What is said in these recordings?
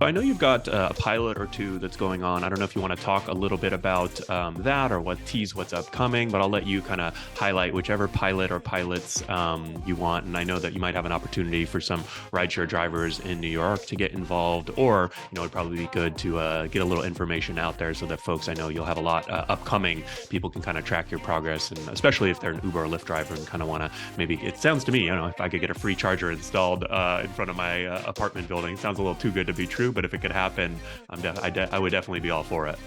I know you've got a pilot or two that's going on. I don't know if you want to talk a little bit about that or tease what's upcoming, but I'll let you kind of highlight whichever pilot or pilots you want. And I know that you might have an opportunity for some rideshare drivers in New York to get involved, or it'd probably be good to get a little information out there so that folks, I know you'll have a lot upcoming. People can kind of track your progress, and especially if they're an Uber or Lyft driver and kind of want to maybe. It sounds to me, if I could get a free charger installed in front of my apartment building, it sounds a little too good to be true. But if it could happen, I would definitely be all for it.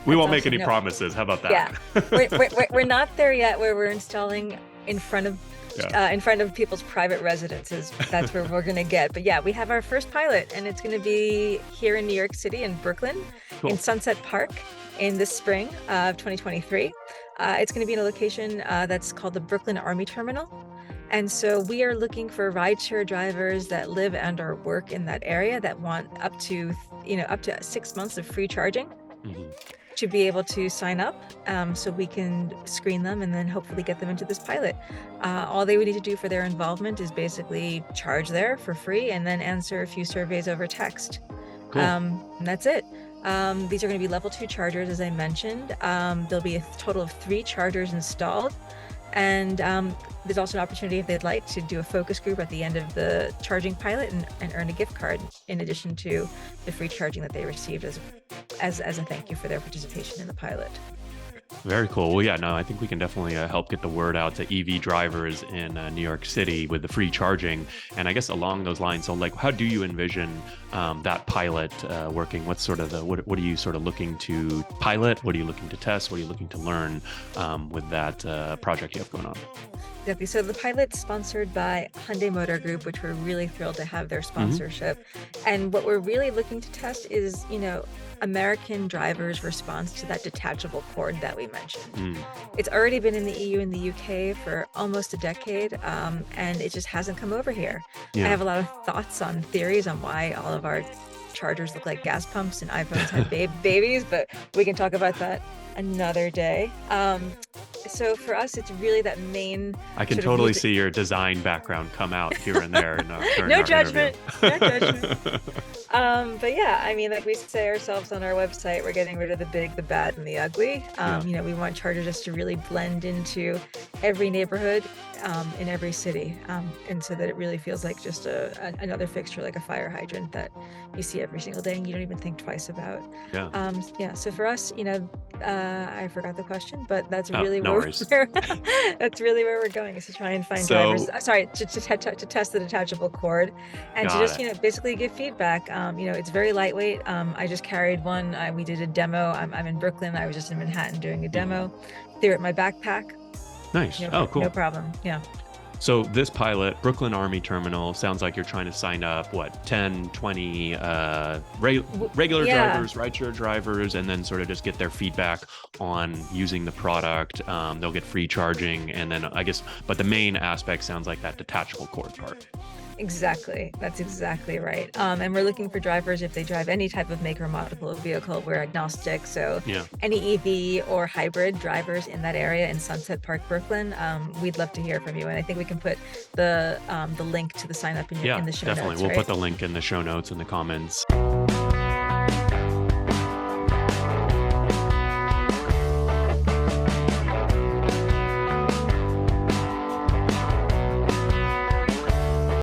We That's won't make awesome. any No, promises. How about yeah, that? we're not there yet where we're installing in front of Yeah. in front of people's private residences. That's where we're gonna get. But yeah, we have our first pilot, and it's gonna be here in New York City, in Brooklyn, in Cool. Sunset Park, in the spring of 2023. It's going to be in a location that's called the Brooklyn Army Terminal. And so we are looking for rideshare drivers that live and or work in that area that want up to 6 months of free charging Mhm. to be able to sign up, so we can screen them and then hopefully get them into this pilot. All they would need to do for their involvement is basically charge there for free and then answer a few surveys over text. Cool. And that's it. These are going to be level 2 chargers, as I mentioned. There'll be a total of 3 chargers installed. And there's also an opportunity, if they'd like, to do a focus group at the end of the charging pilot and earn a gift card in addition to the free charging that they received as a thank you for their participation in the pilot. Very cool. Well, yeah, no, I think we can definitely help get the word out to EV drivers in New York City with the free charging. And I guess along those lines, so like, how do you envision that pilot working? What's sort of what are you sort of looking to pilot? What are you looking to test? What are you looking to learn with that project you have going on? Exactly. So the pilot's sponsored by Hyundai Motor Group, which we're really thrilled to have their Hmm. sponsorship. And what we're really looking to test is, American drivers' response to that detachable cord that we mentioned. Mm, It's already been in the EU and the UK for almost a decade, and it just hasn't come over here. I yeah. have a lot of thoughts on theories on why all of our chargers look like gas pumps and iPhones have babies, but we can talk about that another day. So for us, it's really that main I can sort of totally music. see your design background come out here and there during No our interview. judgment, no judgment. But yeah, I mean, like we say ourselves on our website, we're getting rid of the big, the bad, and the ugly. Yeah. We want chargers just to really blend into every neighborhood, in every city, and so that it really feels like just another fixture, like a fire hydrant that you see every single day and you don't even think twice about. Yeah. Yeah. So for us, I forgot the question, but that's Oh, really no where worries. that's really where we're going, is to try and find drivers. So Sorry, to test the detachable cord and to got just it. basically give feedback. It's very lightweight. I just carried one. We did a demo. I'm in Brooklyn. I was just in Manhattan doing a Mhm. demo. Threw it in my backpack. Nice. No, Oh, no cool. problem. Yeah. So this pilot, Brooklyn Army Terminal, sounds like you're trying to sign up, what, 10, 20 regular Yeah. drivers, rideshare drivers, and then sort of just get their feedback on using the product. They'll get free charging. And then I guess, but the main aspect sounds like that detachable cord part. Exactly. That's exactly right. And we're looking for drivers if they drive any type of make or model of vehicle. We're agnostic. So Yeah. any EV or hybrid drivers in that area in Sunset Park, Brooklyn, we'd love to hear from you. And I think we can put the link to the sign up in Yeah, the show definitely. notes, We'll right? put the link in the show notes in the comments.